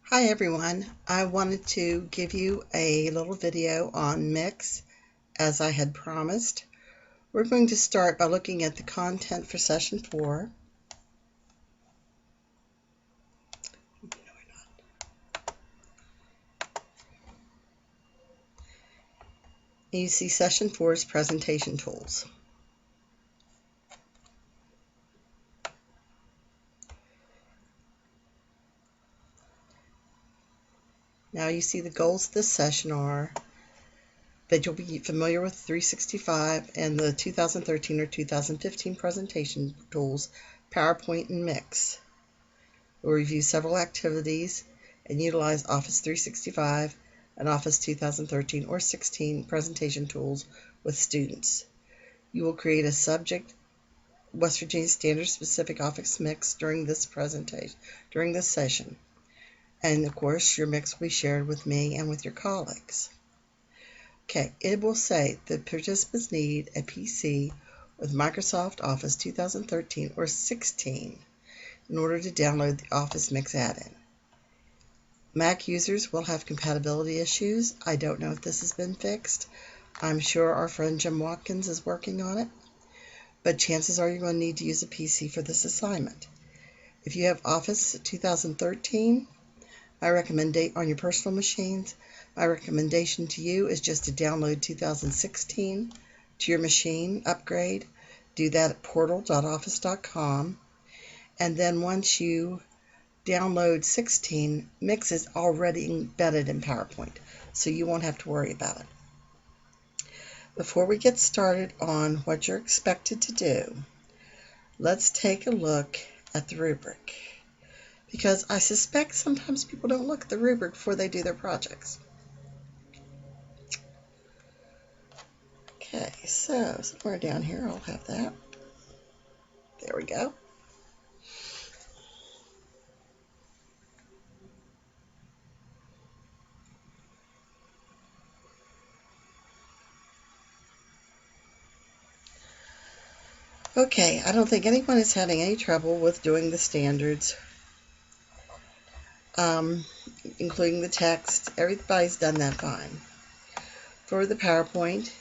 Hi everyone, I wanted to give you a little video on Mix as I had promised. We're going to start by looking at the content for session 4. You see session 4's presentation tools. Now you see the goals of this session are that you'll be familiar with 365 and the 2013 or 2015 presentation tools, PowerPoint and Mix. We'll review several activities and utilize Office 365 and Office 2013 or 16 presentation tools with students. You will create a subject West Virginia Standard Specific Office mix during this session. And of course, your mix will be shared with me and with your colleagues. Okay, it will say that participants need a PC with Microsoft Office 2013 or 16 in order to download the Office Mix add-in. Mac users will have compatibility issues. I don't know if this has been fixed. I'm sure our friend Jim Watkins is working on it, but chances are you're going to need to use a PC for this assignment. If you have Office 2013, on your personal machines, my recommendation to you is just to download 2016 to your machine, upgrade. Do that at portal.office.com, and then once you download 16, Mix is already embedded in PowerPoint, so you won't have to worry about it. Before we get started on what you're expected to do, let's take a look at the rubric, because I suspect sometimes people don't look at the rubric before they do their projects. Okay, so somewhere down here I'll have that. There we go. Okay, I don't think anyone is having any trouble with doing the standards, including the text. Everybody's done that fine. For the PowerPoint,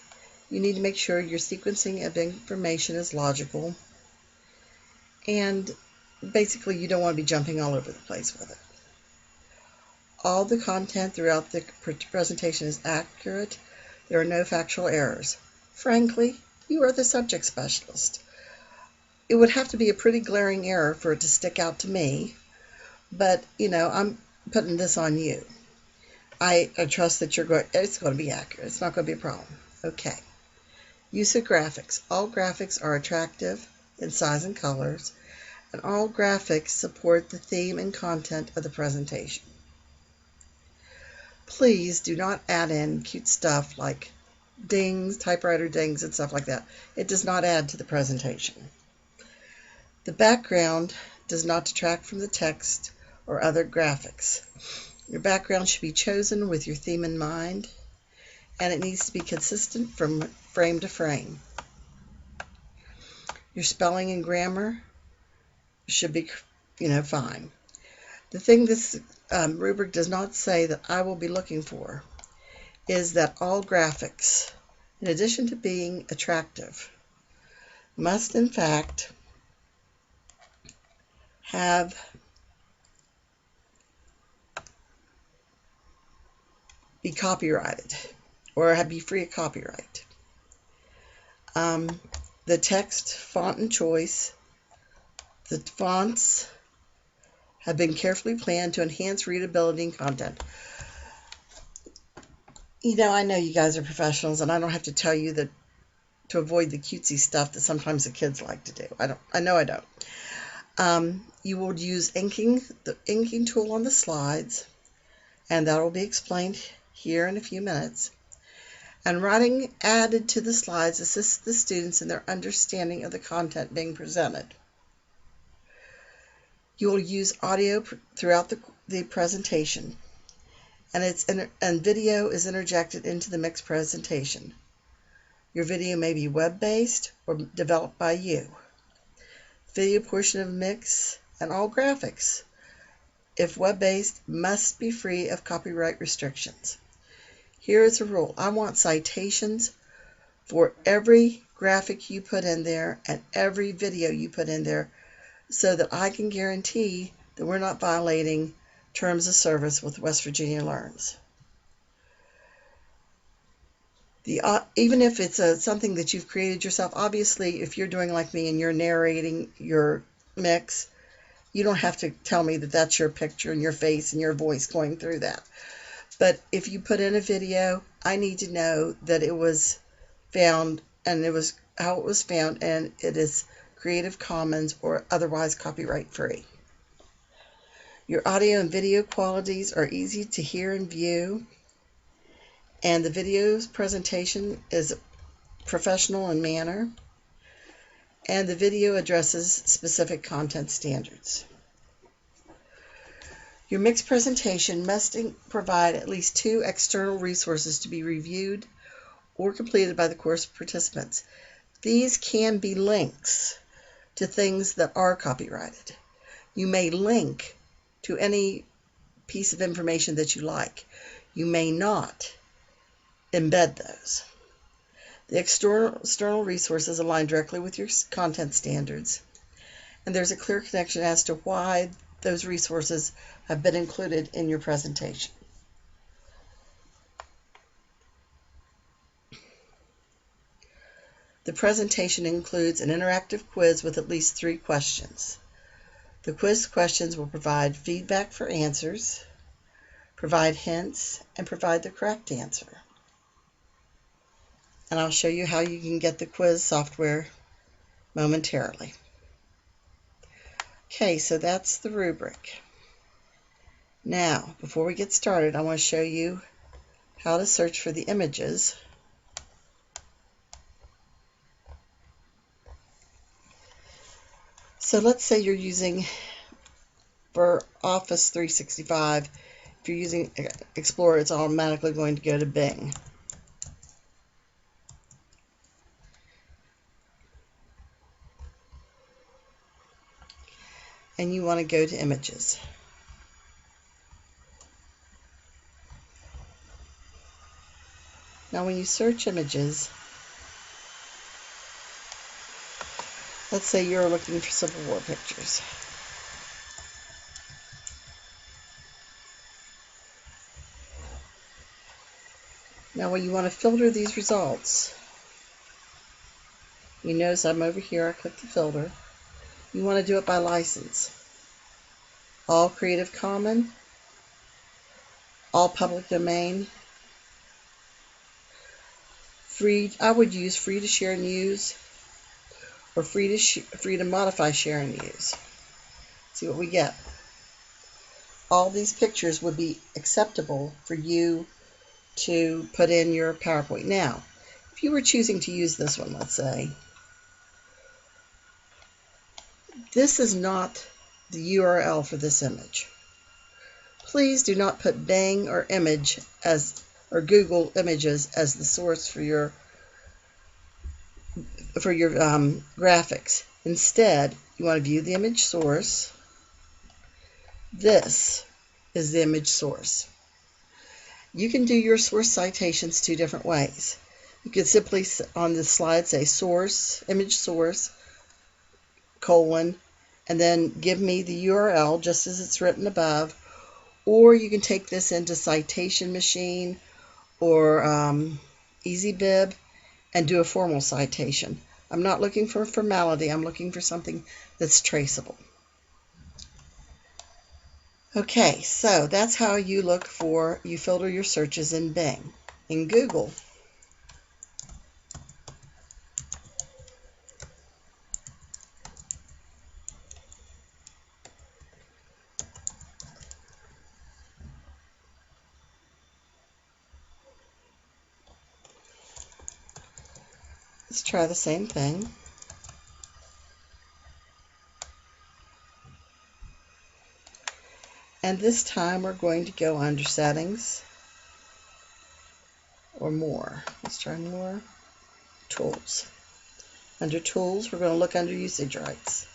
you need to make sure your sequencing of information is logical, and basically you don't want to be jumping all over the place with it. All the content throughout the presentation is accurate. There are no factual errors. Frankly, you are the subject specialist. It would have to be a pretty glaring error for it to stick out to me, but I'm putting this on you. I trust that it's going to be accurate. It's not going to be a problem. Okay. Use of graphics. All graphics are attractive in size and colors, and all graphics support the theme and content of the presentation. Please do not add in cute stuff like dings, typewriter dings, and stuff like that. It does not add to the presentation. The background does not detract from the text or other graphics. Your background should be chosen with your theme in mind, and it needs to be consistent from frame to frame. Your spelling and grammar should be, fine. The thing this rubric does not say that I will be looking for is that all graphics, in addition to being attractive, must in fact be copyrighted or be free of copyright. The text, font, and choice. The fonts have been carefully planned to enhance readability and content. I know you guys are professionals, and I don't have to tell you that to avoid the cutesy stuff that sometimes the kids like to do. I know I don't. You will use the inking tool on the slides, and that will be explained here in a few minutes. And writing added to the slides assists the students in their understanding of the content being presented. You will use audio throughout the presentation, and video is interjected into the mixed presentation. Your video may be web-based or developed by you. Video portion of mix and all graphics if web-based, must be free of copyright restrictions. Here is a rule. I want citations for every graphic you put in there and every video you put in there so that I can guarantee that we're not violating terms of service with West Virginia Learns. Even if it's something that you've created yourself, obviously if you're doing like me and you're narrating your mix, you don't have to tell me that that's your picture and your face and your voice going through that. But if you put in a video, I need to know that it was found and it was how it was found, and it is Creative Commons or otherwise copyright free. Your audio and video qualities are easy to hear and view, and the video's presentation is professional in manner, and the video addresses specific content standards. Your mix presentation must provide at least 2 external resources to be reviewed or completed by the course participants. These can be links to things that are copyrighted. You may link to any piece of information that you like. You may not embed those. The external resources align directly with your content standards, and there's a clear connection as to why those resources have been included in your presentation. The presentation includes an interactive quiz with at least 3 questions. The quiz questions will provide feedback for answers, provide hints, and provide the correct answer. And I'll show you how you can get the quiz software momentarily. Okay, so that's the rubric. Now, before we get started, I want to show you how to search for the images. So let's say you're using, for Office 365, if you're using Explorer, it's automatically going to go to Bing. And you want to go to Images. Now when you search images, let's say you're looking for Civil War pictures. Now when you want to filter these results, you notice I'm over here, I click the filter. You want to do it by license. All Creative Commons, all public domain, free. I would use free to share and use, or free to modify, share and use. See what we get. All these pictures would be acceptable for you to put in your PowerPoint. Now, if you were choosing to use this one, let's say, this is not the URL for this image. Please do not put Bing or Google Images as the source for your graphics. Instead, you want to view the image source. This is the image source. You can do your source citations 2 different ways. You could simply on the slide say source, image source, colon, and then give me the URL just as it's written above. Or you can take this into Citation Machine or EasyBib and do a formal citation. I'm not looking for formality, I'm looking for something that's traceable. Okay, so that's how you filter your searches in Bing. In Google, let's try the same thing. And this time we're going to go under Settings or More. Let's try More. Tools. Under Tools, we're going to look under Usage Rights.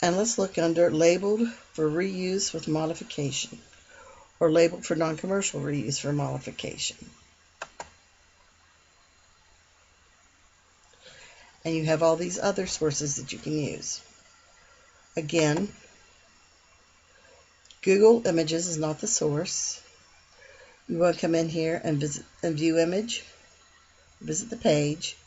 And let's look under labeled for reuse with modification, or labeled for non-commercial reuse for modification. And you have all these other sources that you can use. Again, Google Images is not the source. You want to come in here and visit and view image, visit the page,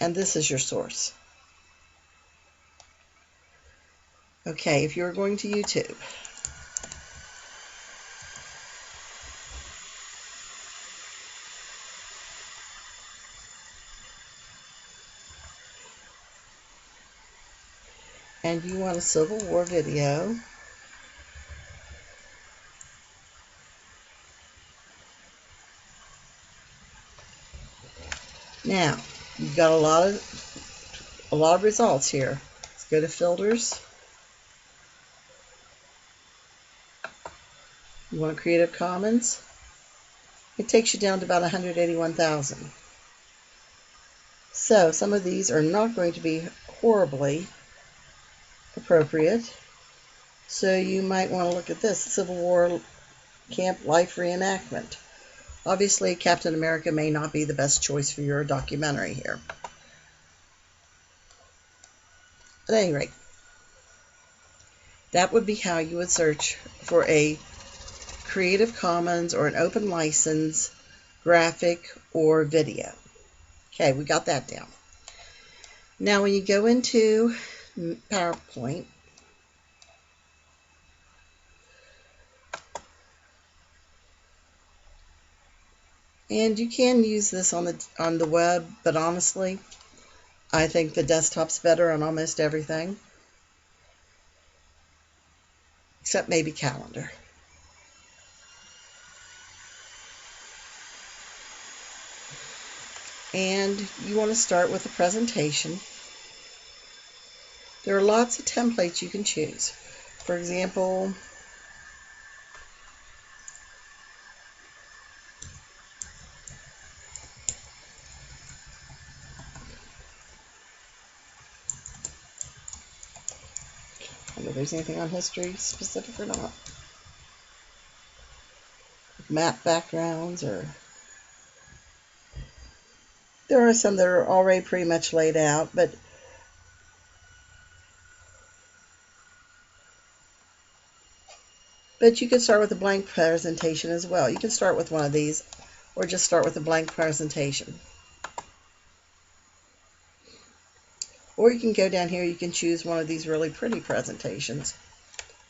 and this is your source. Okay, if you're going to YouTube, and you want a Civil War video, now you've got a lot of results here. Let's go to filters. You want Creative Commons. It takes you down to about 181,000. So some of these are not going to be horribly appropriate. So you might want to look at this, Civil War Camp Life Reenactment. Obviously, Captain America may not be the best choice for your documentary here. At any rate, that would be how you would search for a Creative Commons or an open license graphic or video. Okay, we got that down. Now when you go into PowerPoint, and you can use this on the web, but honestly, I think the desktop's better on almost everything, except maybe Calendar. And you want to start with a presentation. There are lots of templates you can choose. For example, I don't know if there's anything on history specific or not. Map backgrounds, or there are some that are already pretty much laid out, but you can start with a blank presentation as well. You can start with one of these, or just start with a blank presentation. Or you can go down here, you can choose one of these really pretty presentations.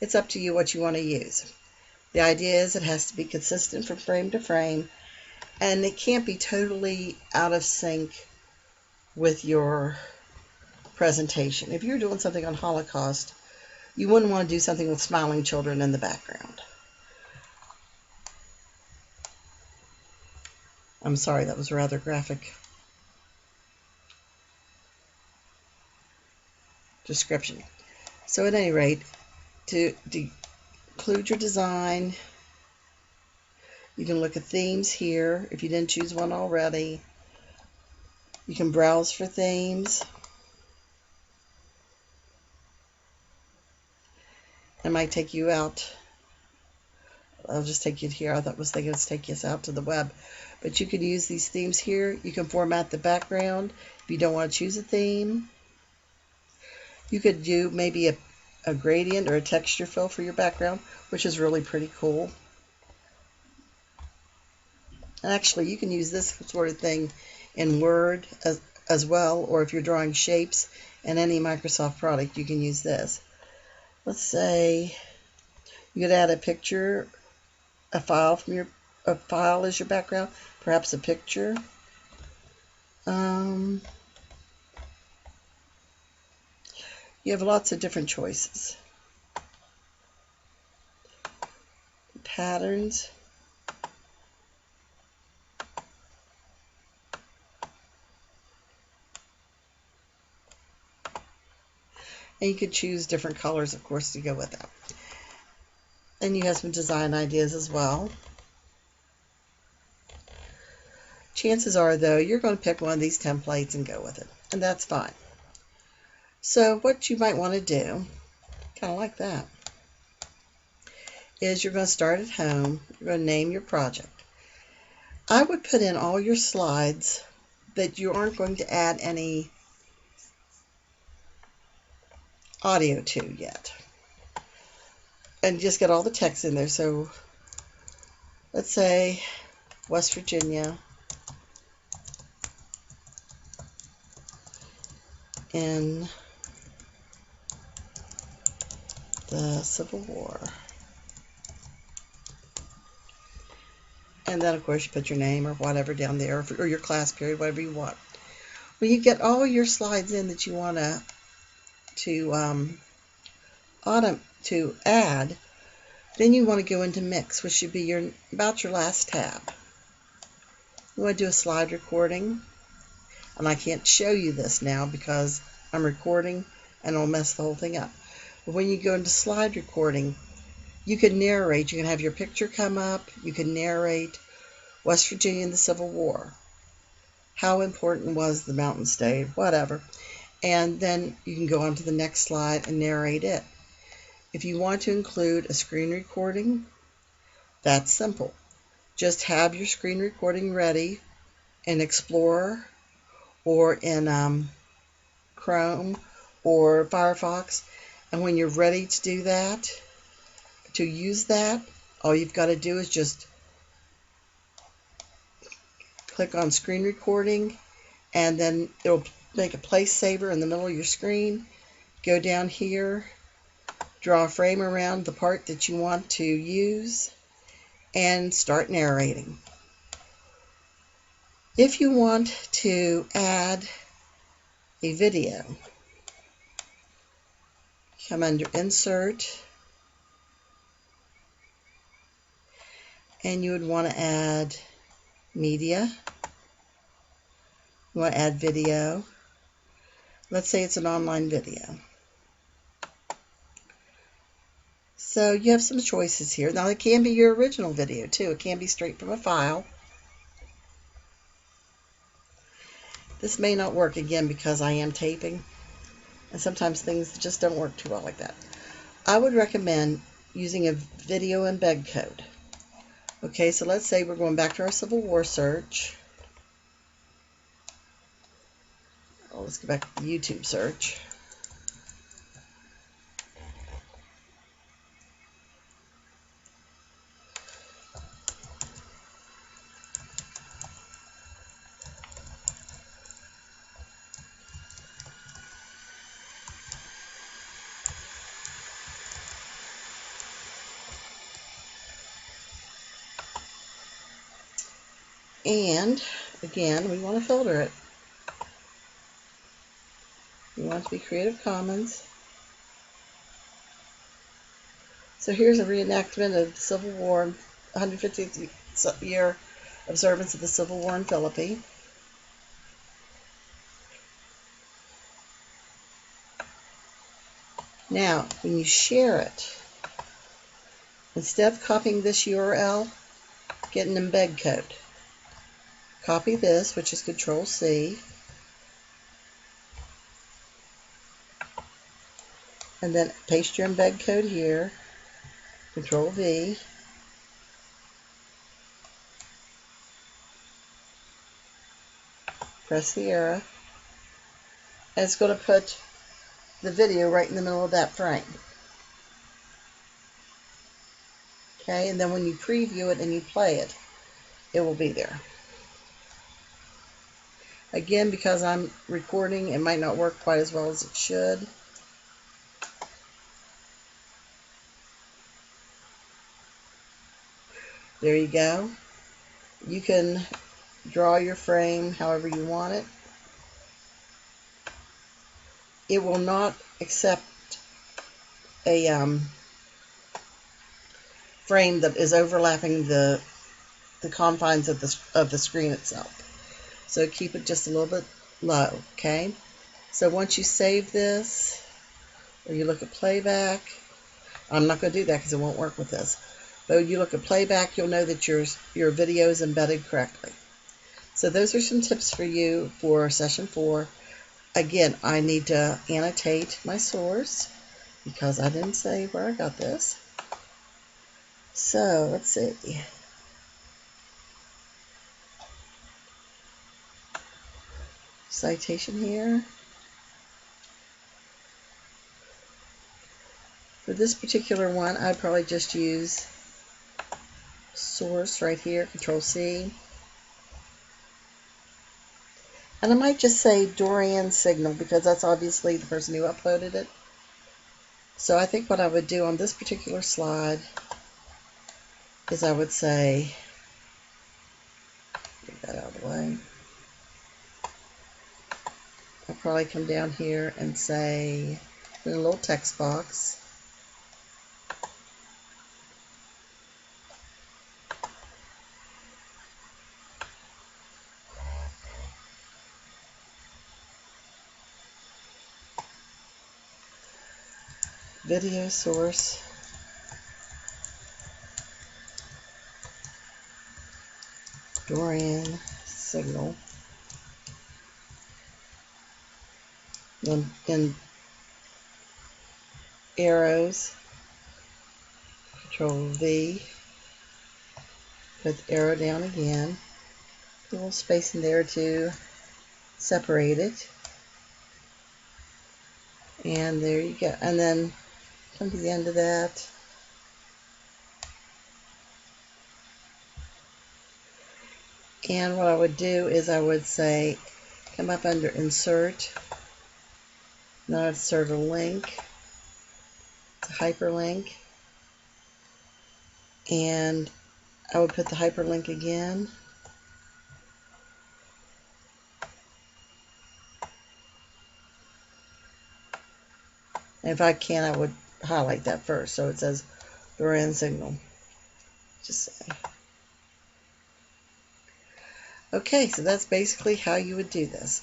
It's up to you what you want to use. The idea is it has to be consistent from frame to frame, and it can't be totally out of sync with your presentation. If you're doing something on Holocaust, you wouldn't want to do something with smiling children in the background. I'm sorry, that was rather graphic description. So at any rate, to include your design, you can look at themes here if you didn't choose one already. You can browse for themes. It might take you out. I'll just take you here. I thought was thinking it's take us out to the web. But you can use these themes here. You can format the background if you don't want to choose a theme. You could do maybe a gradient or a texture fill for your background, which is really pretty cool. And actually, you can use this sort of thing in Word as well, or if you're drawing shapes in any Microsoft product, you can use this. Let's say you could add a picture, a file as your background, perhaps a picture. You have lots of different choices. Patterns. And you could choose different colors, of course, to go with that. And you have some design ideas as well. Chances are, though, you're going to pick one of these templates and go with it, and that's fine. So what you might want to do, kind of like that, is you're going to start at home. You're going to name your project. I would put in all your slides that you aren't going to add any audio to yet, and just get all the text in there. So let's say West Virginia in the Civil War. And then, of course, you put your name or whatever down there, or your class period, whatever you want. When you get all your slides in that you want to add, then you want to go into Mix, which should be about your last tab. You want to do a slide recording, and I can't show you this now because I'm recording and it'll mess the whole thing up. But when you go into slide recording, you can narrate. You can have your picture come up. You can narrate West Virginia in the Civil War. How important was the Mountain State? Whatever. And then you can go on to the next slide and narrate it. If you want to include a screen recording, that's simple. Just have your screen recording ready in Explorer or in Chrome or Firefox. And when you're ready to do that, to use that, all you've got to do is just click on screen recording, and then it'll make a place saver in the middle of your screen. Go down here, draw a frame around the part that you want to use, and start narrating. If you want to add a video, come under Insert, and you would want to add Media. You want to add video. Let's say it's an online video. So you have some choices here. Now it can be your original video too. It can be straight from a file. This may not work again because I am taping, and sometimes things just don't work too well like that. I would recommend using a video embed code. Okay, so let's say we're going back to our Civil War search. Oh, let's go back to the YouTube search. And again, we want to filter it. We want it to be Creative Commons. So here's a reenactment of the Civil War, 150th year observance of the Civil War in Philippi. Now, when you share it, instead of copying this URL, get an embed code. Copy this, which is Control-C, and then paste your embed code here, Control-V, press the arrow, and it's going to put the video right in the middle of that frame. Okay, and then when you preview it and you play it, it will be there. Again, because I'm recording, it might not work quite as well as it should. There you go. You can draw your frame however you want it. It will not accept a frame that is overlapping the confines of the screen itself. So keep it just a little bit low, okay? So once you save this, or you look at playback, I'm not going to do that because it won't work with this. But when you look at playback, you'll know that your video is embedded correctly. So those are some tips for you for session 4. Again, I need to annotate my source because I didn't say where I got this. So let's see. Citation here. For this particular one, I'd probably just use source right here, Control C. And I might just say Dorian Signal because that's obviously the person who uploaded it. So I think what I would do on this particular slide is I would say, get that out of the way. I'll probably come down here and say, in a little text box, video source, Dorian Signal, then arrows, Control V, put the arrow down again, put a little space in there to separate it, and there you go. And then come to the end of that, and what I would do is I would say, come up under Insert, then I'd insert a link, it's a hyperlink, and I would put the hyperlink again, and if I can, I would highlight that first so it says Dorian Signal. Just say. Okay, so that's basically how you would do this.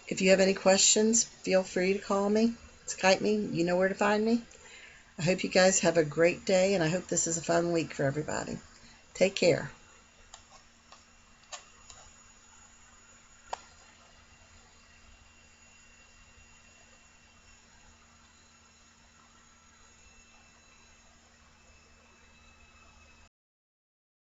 If you have any questions, feel free to call me, Skype me, you know where to find me. I hope you guys have a great day, and I hope this is a fun week for everybody. Take care.